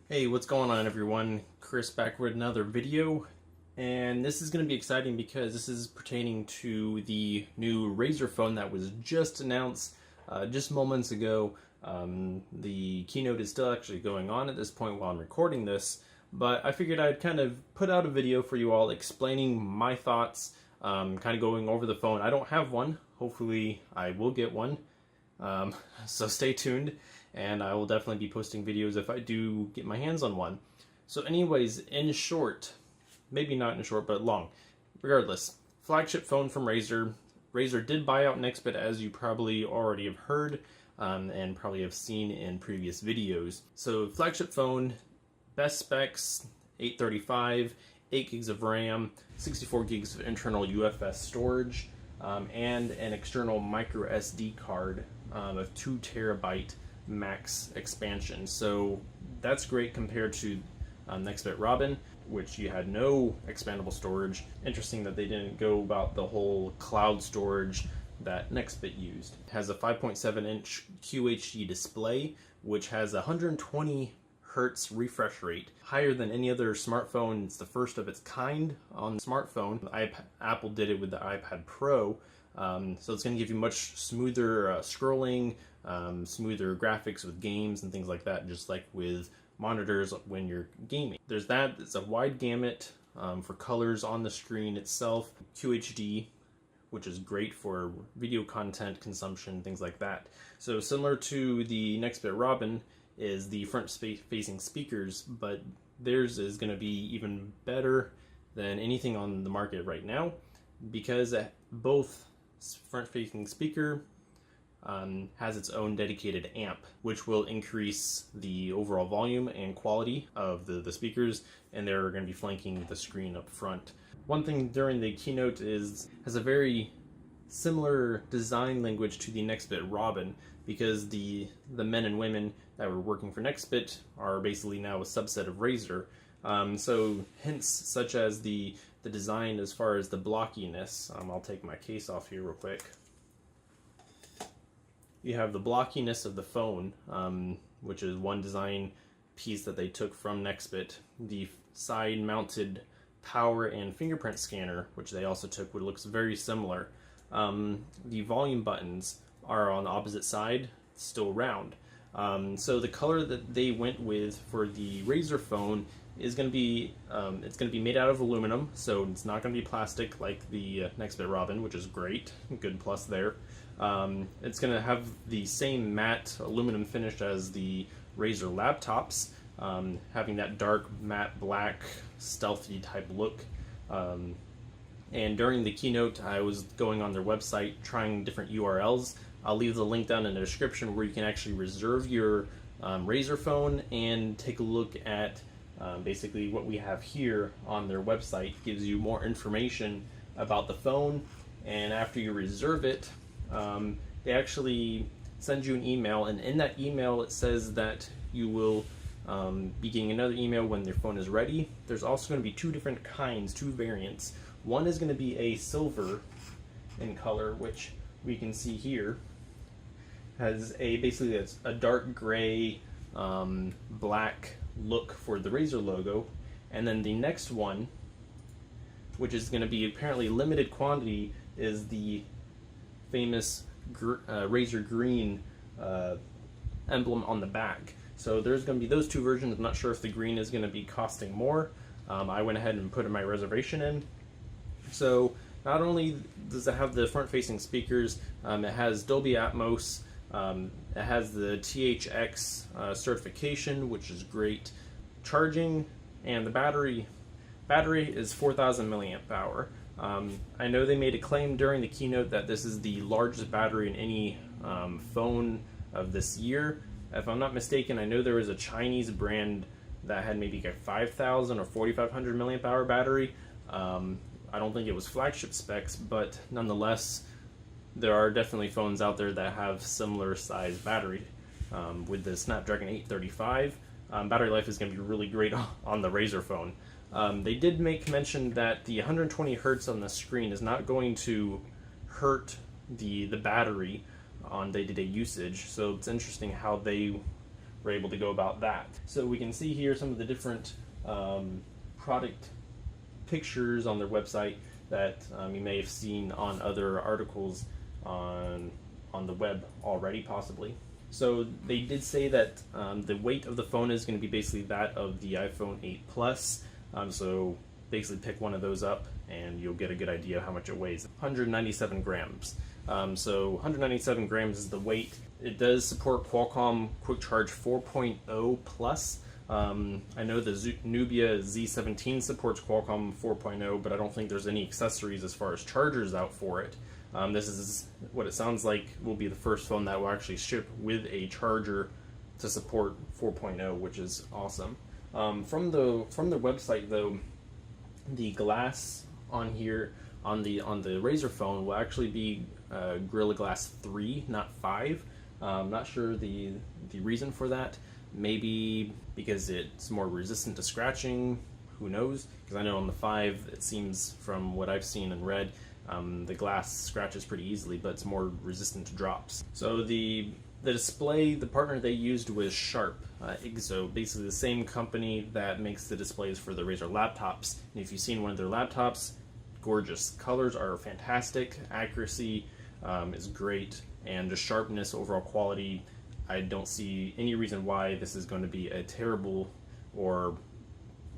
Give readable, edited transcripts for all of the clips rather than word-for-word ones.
Hey, what's going on everyone? Chris back with another video, and this is going to be exciting because this is pertaining to the new Razer phone that was just announced just moments ago. The keynote is still actually going on at this point while I'm recording this, but I figured I'd kind of put out a video for you all explaining my thoughts, kind of going over the phone. I don't have one. Hopefully I will get one. So stay tuned, and I will definitely be posting videos if I do get my hands on one. So anyways, in short, maybe not in short, but long, regardless, flagship phone from Razer. Razer did buy out Nextbit, as you probably already have heard, and probably have seen in previous videos. So flagship phone, best specs, 835, 8 gigs of RAM, 64 gigs of internal UFS storage, and an external micro SD card of 2 terabyte max expansion. So that's great compared to Nextbit Robin, which you had no expandable storage. Interesting that they didn't go about the whole cloud storage that Nextbit used. It has a 5.7-inch QHD display, which has a 120 hertz refresh rate, higher than any other smartphone. It's the first of its kind on smartphone. Apple did it with the iPad Pro, so it's going to give you much smoother scrolling, smoother graphics with games and things like that, just like with monitors when you're gaming. There's that. It's a wide gamut for colors on the screen itself. QHD, which is great for video content consumption, things like that. So similar to the Nextbit Robin is the front-facing speakers, but theirs is going to be even better than anything on the market right now, because both front-facing speaker has its own dedicated amp, which will increase the overall volume and quality of the speakers, and they're going to be flanking the screen up front. One thing during the keynote has a very similar design language to the Nextbit Robin, because the men and women that were working for Nextbit are basically now a subset of Razer. So hints such as the design as far as the blockiness. I'll take my case off here real quick. You have the blockiness of the phone, which is one design piece that they took from Nextbit. The side-mounted power and fingerprint scanner, which they also took, which looks very similar. The volume buttons are on the opposite side, still round. So the color that they went with for the Razer phone is going to be it's going to be made out of aluminum, so it's not going to be plastic like the Nextbit Robin, which is great, good plus there. It's going to have the same matte aluminum finish as the Razer laptops, having that dark matte black stealthy type look. And during the keynote, I was going on their website trying different URLs. I'll leave the link down in the description where you can actually reserve your Razer phone and take a look at basically what we have here on their website. It gives you more information about the phone, and after you reserve it, they actually send you an email, and in that email it says that you will be getting another email when their phone is ready. There's also going to be two different kinds, two variants. One is going to be a silver in color, which we can see here has basically a dark gray black look for the Razer logo, and then the next one, which is going to be apparently limited quantity, is the famous Razer green emblem on the back. So there's going to be those two versions. I'm not sure if the green is going to be costing more. I went ahead and put my reservation in. So not only does it have the front-facing speakers, it has Dolby Atmos, it has the THX certification, which is great. Charging, and the battery is 4,000 milliamp hour. I know they made a claim during the keynote that this is the largest battery in any phone of this year. If I'm not mistaken, I know there was a Chinese brand that had maybe a 5,000 or 4,500 milliamp hour battery. I don't think it was flagship specs, but nonetheless, there are definitely phones out there that have similar size battery. With the Snapdragon 835, battery life is going to be really great on the Razer phone. They did make mention that the 120 hertz on the screen is not going to hurt the battery on day-to-day usage, so it's interesting how they were able to go about that. So we can see here some of the different product pictures on their website that you may have seen on other articles on the web already, possibly. So they did say that the weight of the phone is going to be basically that of the iPhone 8 Plus. So basically pick one of those up and you'll get a good idea of how much it weighs. 197 grams. So 197 grams is the weight. It does support Qualcomm Quick Charge 4.0 Plus. I know the Nubia Z17 supports Qualcomm 4.0, but I don't think there's any accessories as far as chargers out for it. This is what it sounds like will be the first phone that will actually ship with a charger to support 4.0, which is awesome. From the website though, the glass on here on the Razer phone will actually be Gorilla Glass 3, not 5. I'm not sure the reason for that. Maybe because it's more resistant to scratching, who knows? Because I know on the 5, it seems from what I've seen and read, the glass scratches pretty easily, but it's more resistant to drops. So the display, the partner they used was Sharp. So basically the same company that makes the displays for the Razer laptops. And if you've seen one of their laptops, gorgeous. Colors are fantastic, accuracy is great, and the sharpness, overall quality, I don't see any reason why this is going to be a terrible or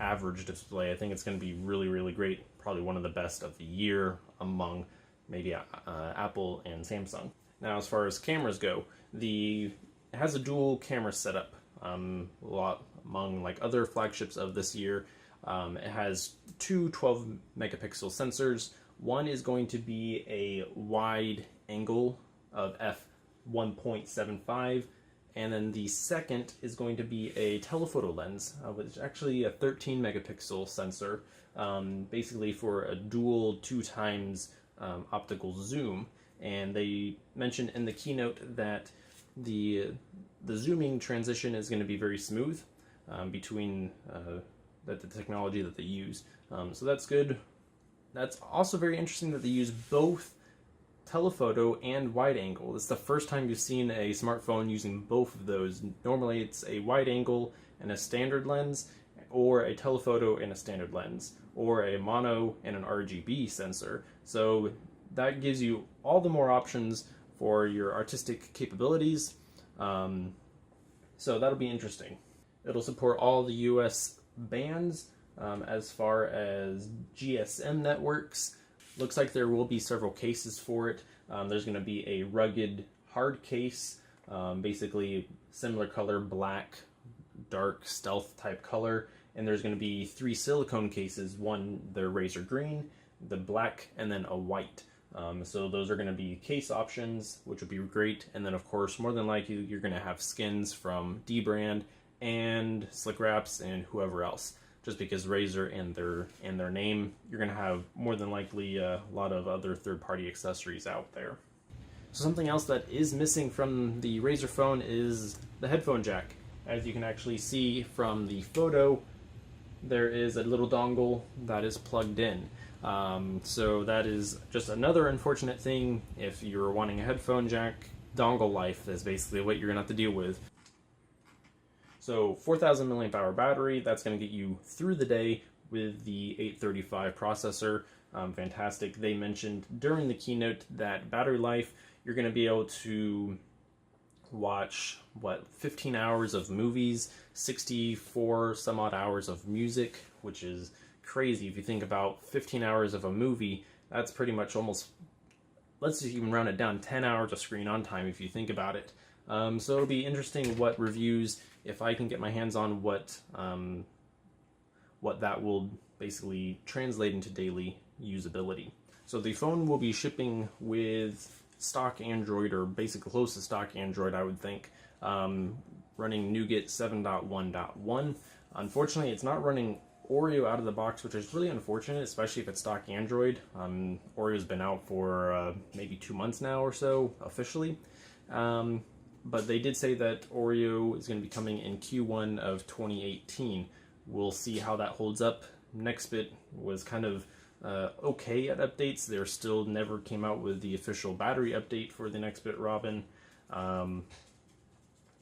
average display. I think it's going to be really, really great. Probably one of the best of the year among maybe Apple and Samsung. Now, as far as cameras go, it has a dual camera setup. A lot among like other flagships of this year. It has two 12 megapixel sensors. One is going to be a wide angle of f1.75, and then the second is going to be a telephoto lens, which is actually a 13 megapixel sensor, basically for a dual 2 times optical zoom. And they mentioned in the keynote that the zooming transition is going to be very smooth between the technology that they use. So that's good. That's also very interesting that they use both telephoto and wide angle. It's the first time you've seen a smartphone using both of those. Normally it's a wide angle and a standard lens, or a telephoto and a standard lens, or a mono and an RGB sensor. So that gives you all the more options for your artistic capabilities. So that'll be interesting. It'll support all the US bands as far as GSM networks. Looks like there will be several cases for it. There's going to be a rugged hard case, basically similar color, black, dark, stealth type color. And there's going to be 3 silicone cases, one the Razer green, the black, and then a white. So those are going to be case options, which would be great. And then of course, more than likely, you're going to have skins from D brand and Slick Wraps and whoever else. Just because Razer and their name, you're going to have more than likely a lot of other third-party accessories out there. So something else that is missing from the Razer phone is the headphone jack. As you can actually see from the photo, there is a little dongle that is plugged in. So that is just another unfortunate thing. If you're wanting a headphone jack, dongle life is basically what you're going to have to deal with. So 4,000 milliamp hour battery, that's going to get you through the day with the 835 processor. Fantastic. They mentioned during the keynote that battery life, you're going to be able to watch, 15 hours of movies, 64 some odd hours of music, which is crazy. If you think about 15 hours of a movie, that's pretty much almost, let's just even round it down, 10 hours of screen on time if you think about it. So it'll be interesting what reviews, if I can get my hands on what that will basically translate into daily usability. So the phone will be shipping with stock Android, or basically close to stock Android, I would think, running Nougat 7.1.1. Unfortunately, it's not running Oreo out of the box, which is really unfortunate, especially if it's stock Android. Oreo's been out for maybe 2 months now or so, officially. But they did say that Oreo is going to be coming in Q1 of 2018. We'll see how that holds up. Nextbit was kind of okay at updates. They still never came out with the official battery update for the Nextbit Robin.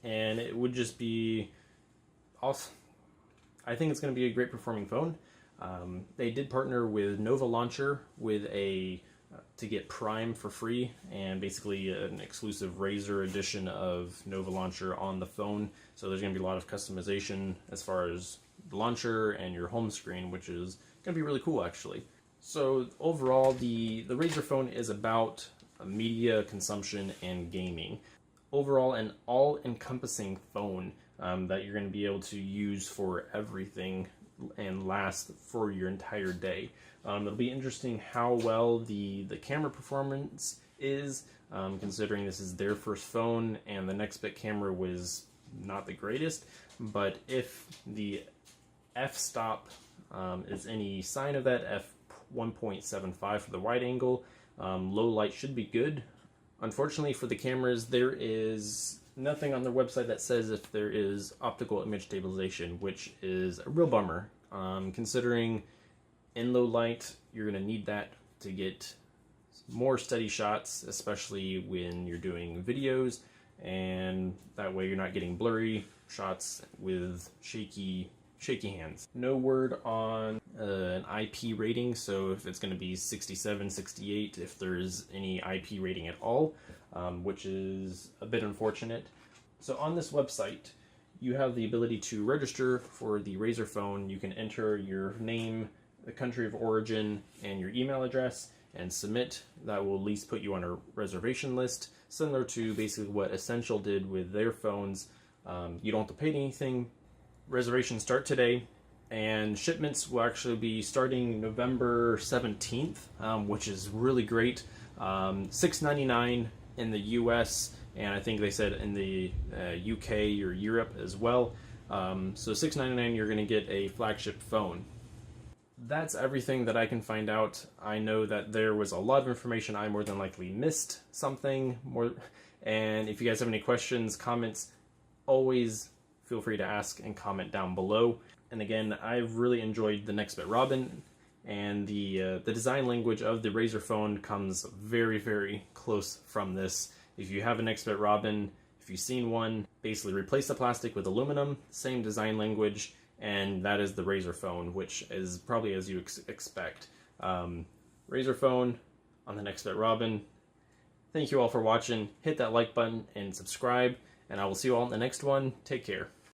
and it would just be awesome. I think it's going to be a great performing phone. They did partner with Nova Launcher with to get Prime for free, and basically an exclusive Razer edition of Nova Launcher on the phone. So there's going to be a lot of customization as far as the launcher and your home screen, which is going to be really cool actually. So overall, the Razer phone is about media consumption and gaming. Overall, an all-encompassing phone that you're going to be able to use for everything and last for your entire day. It'll be interesting how well the camera performance is, considering this is their first phone and the Nextbit camera was not the greatest. But if the f-stop is any sign of that, f1.75 for the wide angle, low light should be good. Unfortunately for the cameras, there is nothing on their website that says if there is optical image stabilization, which is a real bummer, considering in low light you're going to need that to get more steady shots, especially when you're doing videos, and that way you're not getting blurry shots with shaky hands. No word on an IP rating, so if it's going to be 67, 68, if there's any IP rating at all, which is a bit unfortunate. So on this website, you have the ability to register for the Razer phone. You can enter your name, the country of origin, and your email address, and submit. That will at least put you on a reservation list, similar to basically what Essential did with their phones. You don't have to pay anything. Reservations start today, and shipments will actually be starting November 17th, which is really great. $6.99 in the US, and I think they said in the UK or Europe as well. So $6.99, you're going to get a flagship phone. That's everything that I can find out. I know that there was a lot of information. I more than likely missed something more, and if you guys have any questions, comments, always feel free to ask and comment down below. And again, I've really enjoyed the Nextbit Robin, and the design language of the Razer phone comes very, very close from this. If you have a Nextbit Robin, if you've seen one, basically replace the plastic with aluminum, same design language, and that is the Razer phone, which is probably as you expect. Razer phone on the Nextbit Robin. Thank you all for watching. Hit that like button and subscribe, and I will see you all in the next one. Take care.